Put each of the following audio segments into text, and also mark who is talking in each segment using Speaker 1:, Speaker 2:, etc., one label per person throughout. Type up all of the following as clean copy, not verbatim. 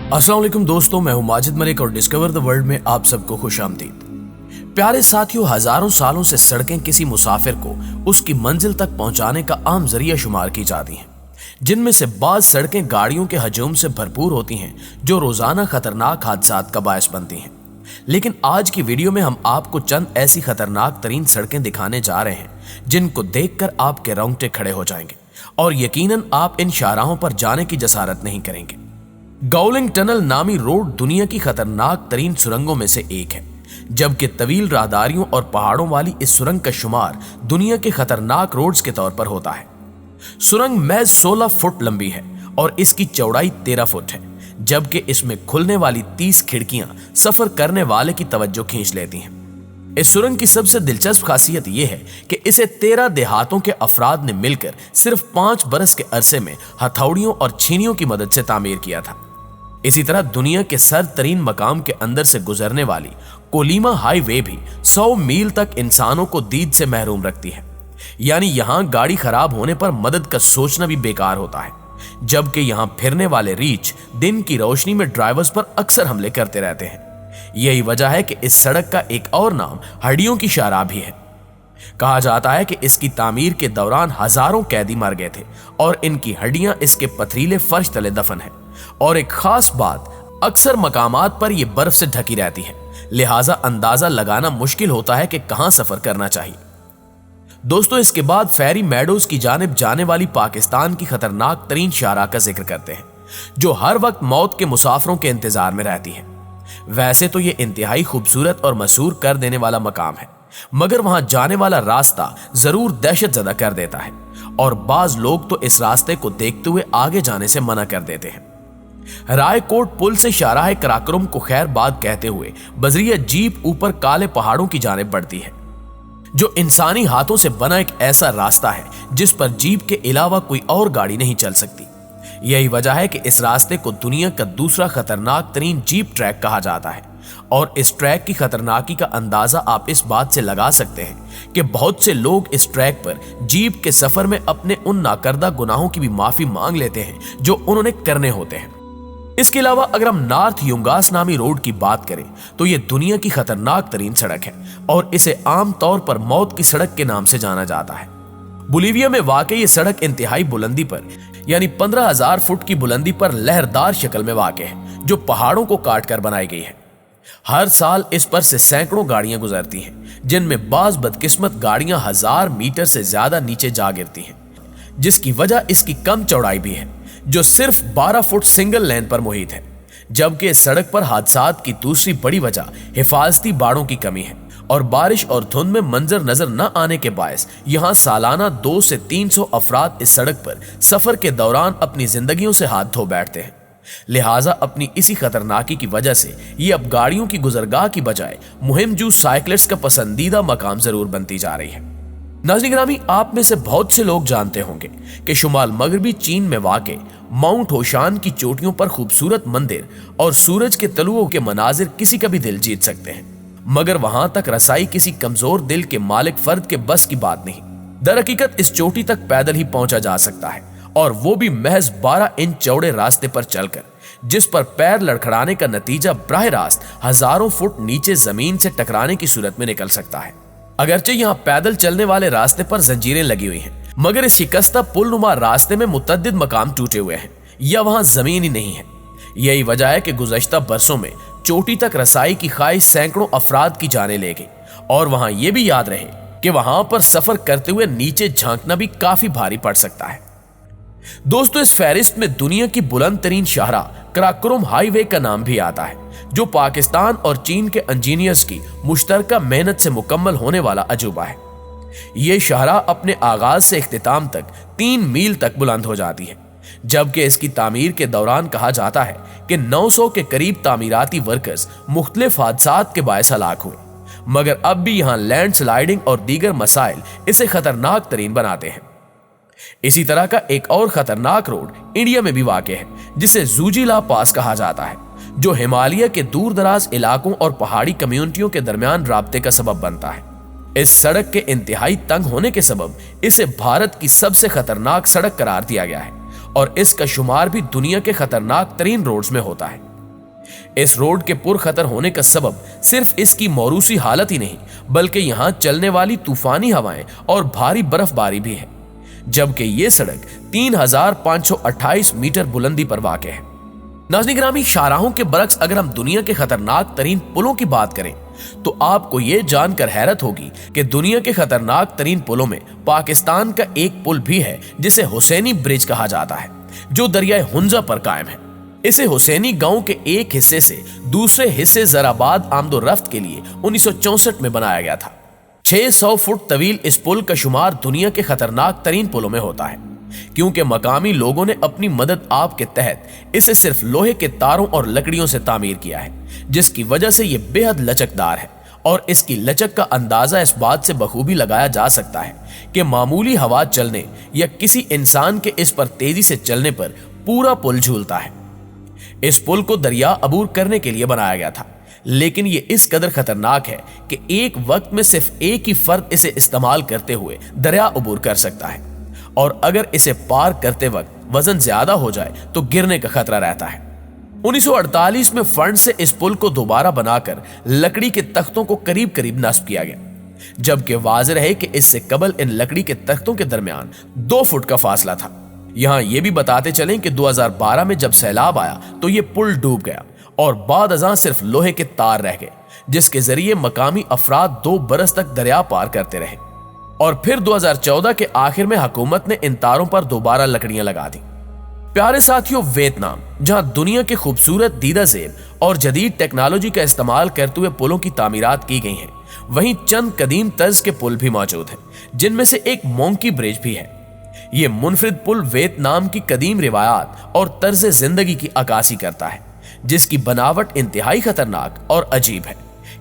Speaker 1: अस्सलाम वालेकुम दोस्तों, मैं हूं माजिद मलिक और डिस्कवर द वर्ल्ड में आप सबको खुश आमदीद। प्यारे साथियों, हजारों सालों से सड़कें किसी मुसाफिर को उसकी मंजिल तक पहुंचाने का आम जरिया शुमार की जाती हैं, जिनमें से बाज सड़कें गाड़ियों के हजूम से भरपूर होती हैं जो रोजाना खतरनाक हादसात का बायस बनती हैं। लेकिन आज की वीडियो में हम आपको चंद ऐसी खतरनाक तरीन सड़कें दिखाने जा रहे हैं जिनको देखकर आपके रोंगटे खड़े हो जाएंगे और यकीनन आप इन शाहराहों पर जाने की जसारत नहीं करेंगे। गाउलिंग टनल नामी रोड दुनिया की खतरनाक तरीन सुरंगों में से एक है, जबकि तवील राहदारियों और पहाड़ों वाली इस सुरंग का शुमार दुनिया के खतरनाक रोड्स के तौर पर होता है। सुरंग महज 16 फुट लंबी है और इसकी चौड़ाई 13 फुट है, जबकि इसमें खुलने वाली 30 खिड़कियां सफर करने वाले की तवज्जो खींच लेती हैं। इस सुरंग की सबसे दिलचस्प खासियत यह है कि इसे 13 देहातों के अफराद ने मिलकर सिर्फ 5 बरस के अरसे में हथौड़ियों और छीनियों की मदद से तामीर किया था। इसी तरह दुनिया के सरतरीन मकाम के अंदर से गुजरने वाली कोलिमा हाईवे भी 100 मील तक इंसानों को दीद से महरूम रखती है, यानी यहां गाड़ी खराब होने पर मदद का सोचना भी बेकार होता है, जबकि यहां फिरने वाले रीछ दिन की रोशनी में ड्राइवर्स पर अक्सर हमले करते रहते हैं। यही वजह है कि इस सड़क का एक और नाम हड्डियों की शाहराह भी है। कहा जाता है कि इसकी तामीर के दौरान हजारों कैदी मर गए थे और इनकी हड्डियां इसके पथरीले फर्श तले दफन है। और एक खास बात, अक्सर मकामात पर यह बर्फ से ढकी रहती है, लिहाजा अंदाजा लगाना मुश्किल होता है कि कहां सफर करना चाहिए। दोस्तों, इसके बाद फेरी मेडोज की जानिब जाने वाली पाकिस्तान की खतरनाक तरीन शाहराह का जिक्र करते हैं, जो हर वक्त मौत के मुसाफिरों के इंतजार में रहती है। वैसे तो यह इंतहाई खूबसूरत और मशहूर कर देने वाला मकाम है, मगर वहां जाने वाला रास्ता जरूर दहशत ज़दा कर देता है और बाज लोग तो इस रास्ते को देखते हुए आगे जाने से मना कर देते हैं। रायकोट पुल से शाहराह कराक्रम को खैरबाद कहते हुए बजरिया जीप ऊपर काले पहाड़ों की जानिब बढ़ती है, जो इंसानी हाथों से बना एक ऐसा रास्ता है जिस पर जीप के अलावा कोई और गाड़ी नहीं चल सकती। यही वजह है कि इस रास्ते को दुनिया का दूसरा खतरनाक तरीन जीप ट्रैक कहा जाता है। और इस ट्रैक की खतरनाकी का अंदाजा आप इस बात से लगा सकते हैं कि बहुत से लोग इस ट्रैक पर जीप के सफर में अपने उन नाकर्दा गुनाहों की भी माफी मांग लेते हैं जो उन्होंने करने होते हैं। इसके अलावा अगर हम नॉर्थ युंगास नामी रोड की बात करें तो यह दुनिया की खतरनाक तरीन सड़क है और इसे आमतौर पर मौत की सड़क के नाम से जाना जाता है। बोलीविया में वाकई ये सड़क इंतहाई बुलंदी पर यानी 15,000 फुट की बुलंदी पर लहरदार शक्ल में वाक़ है, जो पहाड़ों को काट कर बनाई गई है। हर साल इस पर से सैकड़ों गाड़ियां गुजरती हैं, जिनमें बाज बदकिस्मत गाड़ियां 1000 मीटर से ज्यादा नीचे जा गिरती हैं, जिसकी वजह इसकी कम चौड़ाई भी है, जो सिर्फ 12 फुट सिंगल लेन पर मुहित है। जबकि इस सड़क पर हादसात की दूसरी बड़ी वजह हिफाजती बाड़ों की कमी है और बारिश और धुंध में मंजर नजर न आने के बायस यहां सालाना 200 से 300 अफराद इस सड़क पर सफर के दौरान अपनी जिंदगियों से हाथ धो बैठते हैं। लिहाजा अपनी इसी खतरनाकी की वजह से ये अब गाड़ियों की गुजरगाह की बजाय मुहिमजू साइकिलिस्ट का पसंदीदा मकाम जरूर बनती जा रही है। नाज़रीन ग्रामी, आप में से बहुत से लोग जानते होंगे कि शुमाल मगरबी चीन में वाक़े माउंट होशान की चोटियों पर खूबसूरत मंदिर और सूरज के तलुओं के मनाजिर किसी का भी दिल जीत सकते हैं, मगर वहां तक रसाई किसी कमजोर दिल के मालिक फर्द के बस की बात नहीं। दरहकीकत इस चोटी तक पैदल ही पहुंचा जा सकता है, और वो भी महज 12 इंच चौड़े रास्ते पर चलकर, जिस पर पैर लड़खड़ाने का नतीजा बराह रास्त हजारों फुट नीचे जमीन से टकराने की सूरत में निकल सकता है। अगरचे यहाँ पैदल चलने वाले रास्ते पर जंजीरें लगी हुई हैं, मगर इस शिकस्ता पुलनुमा रास्ते में मुतअद्दिद मकाम टूटे हुए हैं या वहां जमीन ही नहीं है। यही वजह है कि गुज़श्ता बरसों में चोटी तक रसाई की ख्वाहिश सैकड़ों अफराद की जाने ले गई, और वहां यह भी याद रहे कि वहां पर सफर करते हुए नीचे झांकना भी काफी भारी पड़ सकता है। दोस्तों, इस फहरिस्त में दुनिया की बुलंद तरीन शाहराह कराकोरम हाईवे का नाम भी आता है, जो पाकिस्तान और चीन के इंजीनियर्स की मुश्तरका मेहनत से मुकम्मल होने वाला अजूबा है। यह शाहराह अपने आगाज से इख्तिताम तक 3 मील तक बुलंद हो जाती है, जबकि इसकी तामीर के दौरान कहा जाता है कि 900 के करीब तामीराती वर्कर्स मुख्तलिफ हादसात के बायस हलाक हुए, मगर अब भी यहाँ लैंड स्लाइडिंग और दीगर मसाइल इसे खतरनाक तरीन बनाते हैं। इसी तरह का एक और खतरनाक रोड इंडिया में भी वाक़ है, जिसे ज़ूजीला पास कहा जाता है, जो हिमालय के दूर दराज इलाकों और पहाड़ी कम्युनिटियों के दरमियान राब्ते का सबब बनता है। इस सड़क के इंतहाई तंग होने के सबब इसे भारत की सबसे खतरनाक सड़क करार दिया गया है और इसका शुमार भी दुनिया के खतरनाक तरीन रोड्स में होता है। इस रोड के पुरखतर होने का सबब सिर्फ इसकी मौरूसी हालत ही नहीं, बल्कि यहाँ चलने वाली तूफानी हवाएं और भारी बर्फबारी भी है। जबकि ये सड़क 3528 मीटर बुलंदी पर वाक़ है। नाज़रीन गिरामी, शाहराहों के बरक्स अगर हम दुनिया के खतरनाक तरीन पुलों की बात करें तो आपको यह जानकर हैरत होगी कि दुनिया के खतरनाक तरीन पुलों में पाकिस्तान का एक पुल भी है जिसे हुसैनी ब्रिज कहा जाता है, जो दरियाए हुंजा पर कायम है। इसे हुसैनी गांव के एक हिस्से से दूसरे हिस्से जराबाद आमदो रफ्त के लिए 1964 में बनाया गया था। 600 फुट तवील इस पुल का शुमार दुनिया के खतरनाक तरीन पुलों में होता है, क्योंकि मकामी लोगों ने अपनी मदद आप के तहत इसे सिर्फ लोहे के तारों और लकड़ियों से तामीर किया है, जिसकी वजह से यह बेहद लचकदार है। और इसकी लचक का अंदाजा इस बात से बखूबी लगाया जा सकता है कि मामूली हवा चलने या किसी इंसान के इस पर तेजी से चलने पर पूरा पुल झूलता है। इस पुल को दरिया अबूर करने के लिए बनाया गया था, लेकिन यह इस कदर खतरनाक है कि एक वक्त में सिर्फ एक ही फर्द इसे इस्तेमाल करते हुए दरिया अबूर कर सकता है, और अगर इसे पार करते वक्त वजन ज्यादा हो जाए तो गिरने का खतरा रहता है। 1948 में फंड से इस पुल को दोबारा बनाकर लकड़ी के तख्तों को करीब करीब नस्ब किया गया, जबकि वाज़ेह है कि इससे कबल इन लकड़ी के तख्तों के दरमियान 2 फुट का फासला था। यहां यह भी बताते चलें कि 2012 में जब सैलाब आया तो यह पुल डूब गया और बाद अज़ां सिर्फ लोहे के तार रह गए, जिसके जरिए मकामी अफराद 2 बरस तक दरिया पार करते रहे। और फिर 2014 के आखिर में हुकूमत ने इन तारों पर दोबारा लकड़ियां लगा दी। प्यारे साथियों, वियतनाम जहां दुनिया के खूबसूरत दीदा ज़ेब और जदीद टेक्नोलॉजी का इस्तेमाल करते हुए पुलों की तामीरात की गई हैं, वहीं चंद कदीम तर्ज के पुल भी मौजूद हैं, जिनमें से एक मोंकी ब्रिज भी है। ये मुनफरिद पुल वियतनाम की कदीम रिवायात और तर्ज जिंदगी की अक्कासी करता है, जिसकी बनावट इंतहाई खतरनाक और अजीब है,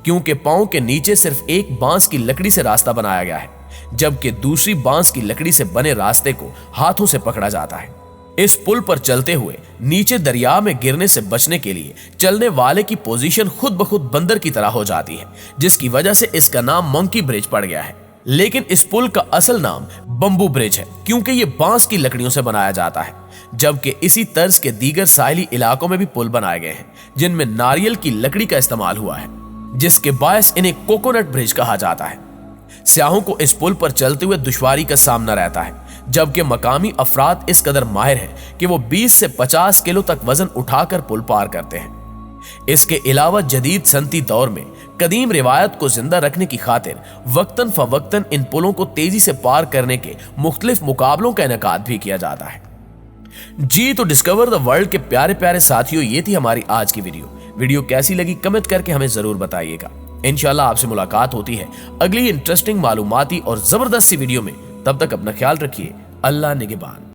Speaker 1: क्योंकि पांव के नीचे सिर्फ एक बांस की लकड़ी से रास्ता बनाया गया है, जबकि दूसरी बांस की लकड़ी से बने रास्ते को हाथों से पकड़ा जाता है। इस पुल पर चलते हुए नीचे दरिया में गिरने से बचने के लिए चलने वाले की पोजीशन खुद ब खुद बंदर की तरह हो जाती है, जिसकी वजह से इसका नाम मंकी ब्रिज पड़ गया है। लेकिन इस पुल का असल नाम बंबू ब्रिज है, क्योंकि ये बांस की लकड़ियों से बनाया जाता है। जबकि इसी तर्ज के दीगर साहिली इलाकों में भी पुल बनाए गए हैं जिनमें नारियल की लकड़ी का इस्तेमाल हुआ है, जिसके बायस इन्हें कोकोनट ब्रिज कहा जाता है। सियाहों को इस पुल पर चलते हुए दुश्वारी का सामना रहता है, जबकि मकामी अफराद इस कदर माहिर हैं कि वो 20 से 50 किलो तक वजन उठाकर पुल पार करते हैं। इसके अलावा जदीद सनती दौर में कदीम रिवायत को जिंदा रखने की खातिर वक्तन फवक्तन इन पुलों को तेजी से पार करने के मुख्तलिफ मुकाबलों का इनेकाद भी किया जाता है। जी तो डिस्कवर द वर्ल्ड के प्यारे प्यारे साथियों, ये थी हमारी आज की वीडियो कैसी लगी कमेंट करके हमें जरूर बताइएगा। इंशाल्लाह आपसे मुलाकात होती है अगली इंटरेस्टिंग मालूमाती और जबरदस्त सी वीडियो में। तब तक अपना ख्याल रखिए। अल्लाह निगहबान।